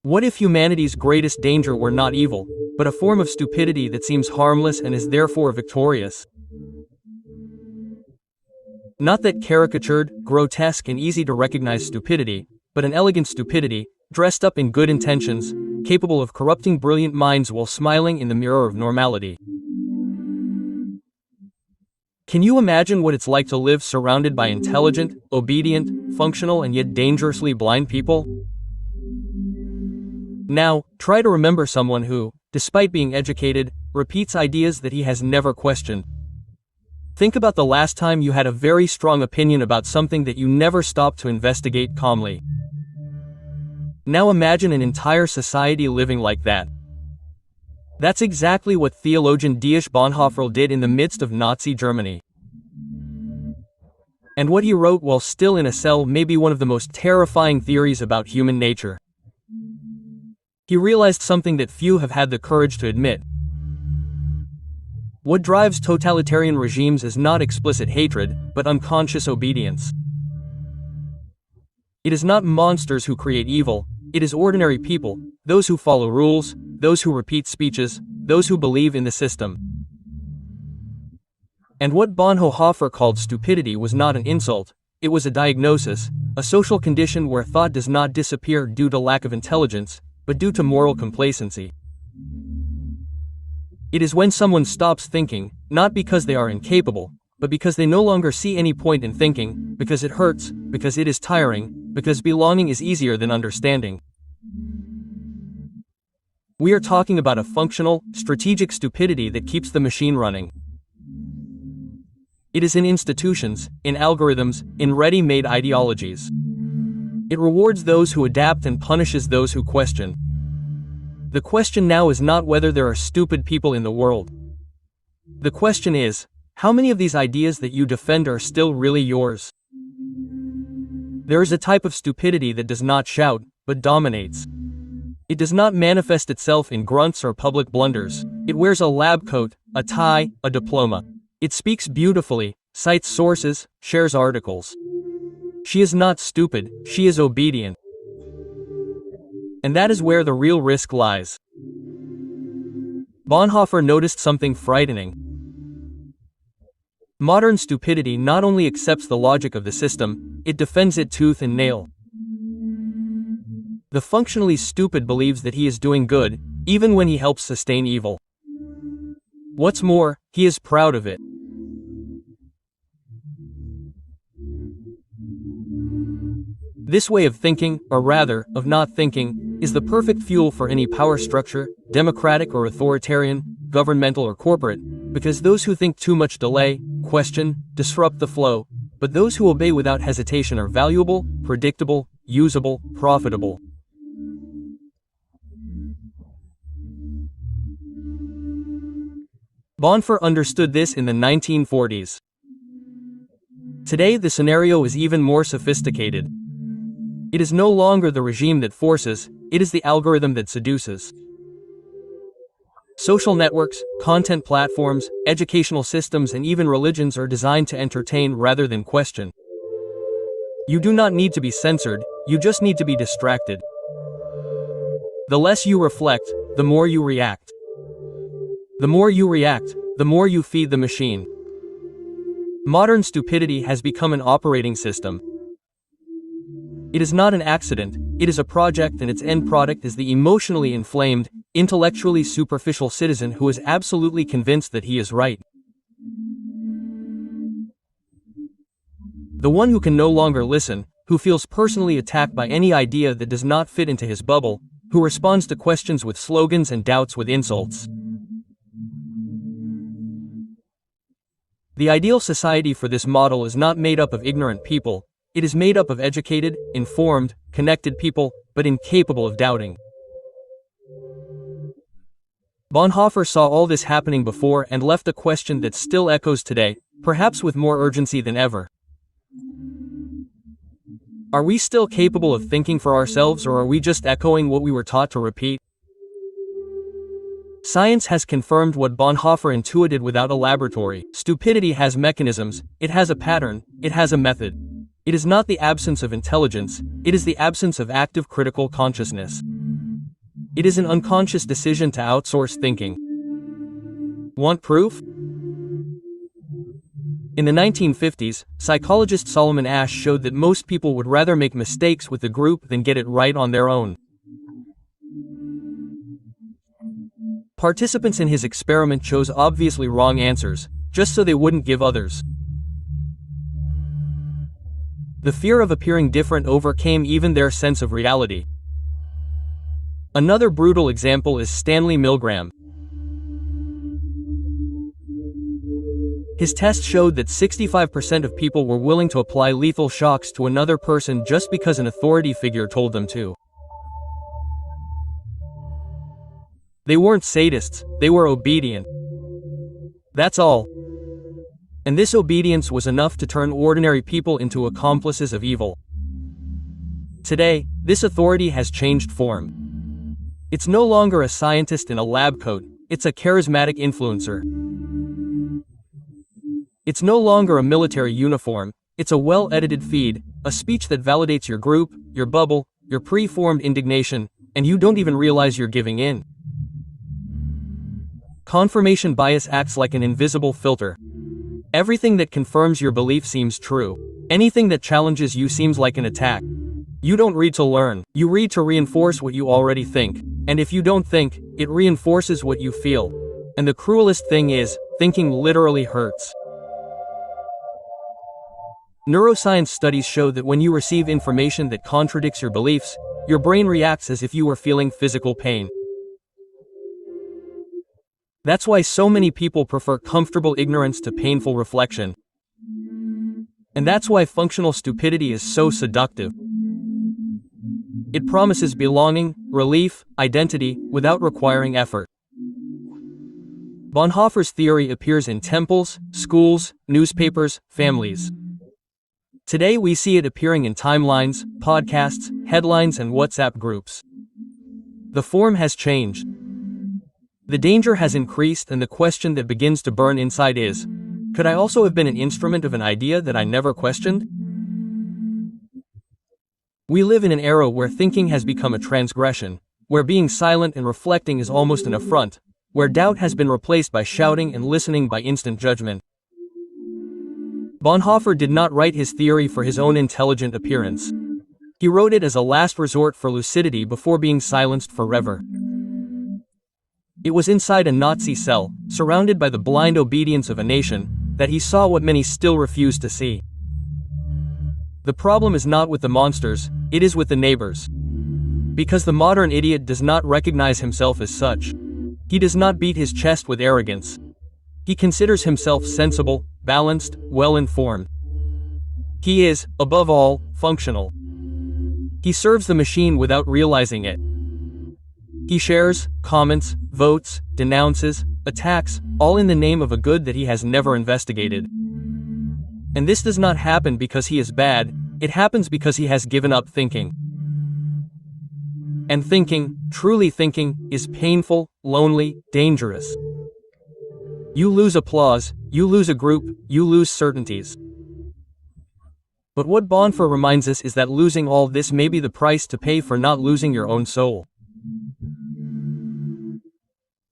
What if humanity's greatest danger were not evil, but a form of stupidity that seems harmless and is therefore victorious? Not that caricatured, grotesque and easy to recognize stupidity, but an elegant stupidity, dressed up in good intentions, capable of corrupting brilliant minds while smiling in the mirror of normality. Can you imagine what it's like to live surrounded by intelligent, obedient, functional and yet dangerously blind people? Now, try to remember someone who, despite being educated, repeats ideas that he has never questioned. Think about the last time you had a very strong opinion about something that you never stopped to investigate calmly. Now imagine an entire society living like that. That's exactly what theologian Dietrich Bonhoeffer did in the midst of Nazi Germany. And what he wrote while still in a cell may be one of the most terrifying theories about human nature. He realized something that few have had the courage to admit. What drives totalitarian regimes is not explicit hatred, but unconscious obedience. It is not monsters who create evil, it is ordinary people, those who follow rules, those who repeat speeches, those who believe in the system. And what Bonhoeffer called stupidity was not an insult, it was a diagnosis, a social condition where thought does not disappear due to lack of intelligence, but due to moral complacency. It is when someone stops thinking, not because they are incapable, but because they no longer see any point in thinking, because it hurts, because it is tiring, because belonging is easier than understanding. We are talking about a functional, strategic stupidity that keeps the machine running. It is in institutions, in algorithms, in ready-made ideologies. It rewards those who adapt and punishes those who question. The question now is not whether there are stupid people in the world. The question is, how many of these ideas that you defend are still really yours? There is a type of stupidity that does not shout, but dominates. It does not manifest itself in grunts or public blunders. It wears a lab coat, a tie, a diploma. It speaks beautifully, cites sources, shares articles. She is not stupid, she is obedient. And that is where the real risk lies. Bonhoeffer noticed something frightening. Modern stupidity not only accepts the logic of the system, it defends it tooth and nail. The functionally stupid believes that he is doing good, even when he helps sustain evil. What's more, he is proud of it. This way of thinking, or rather, of not thinking, is the perfect fuel for any power structure, democratic or authoritarian, governmental or corporate, because those who think too much delay, question, disrupt the flow, but those who obey without hesitation are valuable, predictable, usable, profitable. Bonhoeffer understood this in the 1940s. Today the scenario is even more sophisticated. It is no longer the regime that forces, it is the algorithm that seduces. Social networks, content platforms, educational systems and even religions are designed to entertain rather than question. You do not need to be censored, you just need to be distracted. The less you reflect, the more you react. The more you react, the more you feed the machine. Modern stupidity has become an operating system. It is not an accident, it is a project, and its end product is the emotionally inflamed, intellectually superficial citizen who is absolutely convinced that he is right. The one who can no longer listen, who feels personally attacked by any idea that does not fit into his bubble, who responds to questions with slogans and doubts with insults. The ideal society for this model is not made up of ignorant people. It is made up of educated, informed, connected people, but incapable of doubting. Bonhoeffer saw all this happening before and left a question that still echoes today, perhaps with more urgency than ever. Are we still capable of thinking for ourselves, or are we just echoing what we were taught to repeat? Science has confirmed what Bonhoeffer intuited without a laboratory. Stupidity has mechanisms, it has a pattern, it has a method. It is not the absence of intelligence, it is the absence of active critical consciousness. It is an unconscious decision to outsource thinking. Want proof? In the 1950s, psychologist Solomon Asch showed that most people would rather make mistakes with the group than get it right on their own. Participants in his experiment chose obviously wrong answers, just so they wouldn't give others. The fear of appearing different overcame even their sense of reality. Another brutal example is Stanley Milgram. His test showed that 65% of people were willing to apply lethal shocks to another person just because an authority figure told them to. They weren't sadists, they were obedient. That's all. And this obedience was enough to turn ordinary people into accomplices of evil. Today, this authority has changed form. It's no longer a scientist in a lab coat, it's a charismatic influencer. It's no longer a military uniform, it's a well-edited feed, a speech that validates your group, your bubble, your pre-formed indignation, and you don't even realize you're giving in. Confirmation bias acts like an invisible filter. Everything that confirms your belief seems true. Anything that challenges you seems like an attack. You don't read to learn, you read to reinforce what you already think. And if you don't think, it reinforces what you feel. And the cruelest thing is, thinking literally hurts. Neuroscience studies show that when you receive information that contradicts your beliefs, your brain reacts as if you were feeling physical pain. That's why so many people prefer comfortable ignorance to painful reflection. And that's why functional stupidity is so seductive. It promises belonging, relief, identity, without requiring effort. Bonhoeffer's theory appears in temples, schools, newspapers, families. Today we see it appearing in timelines, podcasts, headlines, and WhatsApp groups. The form has changed. The danger has increased, and the question that begins to burn inside is, could I also have been an instrument of an idea that I never questioned? We live in an era where thinking has become a transgression, where being silent and reflecting is almost an affront, where doubt has been replaced by shouting and listening by instant judgment. Bonhoeffer did not write his theory for his own intelligent appearance. He wrote it as a last resort for lucidity before being silenced forever. It was inside a Nazi cell, surrounded by the blind obedience of a nation, that he saw what many still refuse to see. The problem is not with the monsters, it is with the neighbors. Because the modern idiot does not recognize himself as such. He does not beat his chest with arrogance. He considers himself sensible, balanced, well-informed. He is, above all, functional. He serves the machine without realizing it. He shares, comments, votes, denounces, attacks, all in the name of a good that he has never investigated. And this does not happen because he is bad, it happens because he has given up thinking. And thinking, truly thinking, is painful, lonely, dangerous. You lose applause, you lose a group, you lose certainties. But what Bonhoeffer reminds us is that losing all this may be the price to pay for not losing your own soul.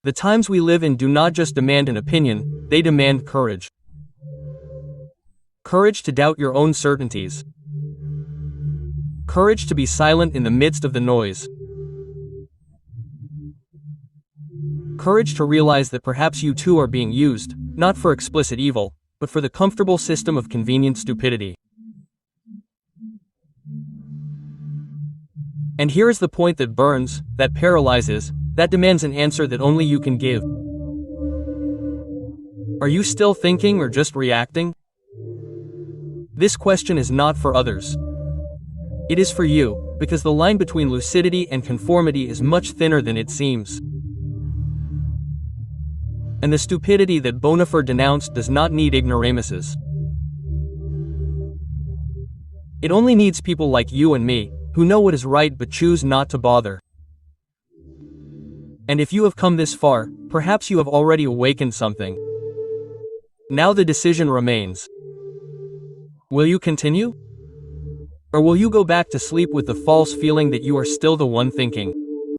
The times we live in do not just demand an opinion, they demand courage. Courage to doubt your own certainties. Courage to be silent in the midst of the noise. Courage to realize that perhaps you too are being used, not for explicit evil, but for the comfortable system of convenient stupidity. And here is the point that burns, that paralyzes, that demands an answer that only you can give. Are you still thinking or just reacting? This question is not for others. It is for you, because the line between lucidity and conformity is much thinner than it seems. And the stupidity that Bonhoeffer denounced does not need ignoramuses. It only needs people like you and me, who know what is right but choose not to bother. And if you have come this far, perhaps you have already awakened something. Now the decision remains. Will you continue? Or will you go back to sleep with the false feeling that you are still the one thinking?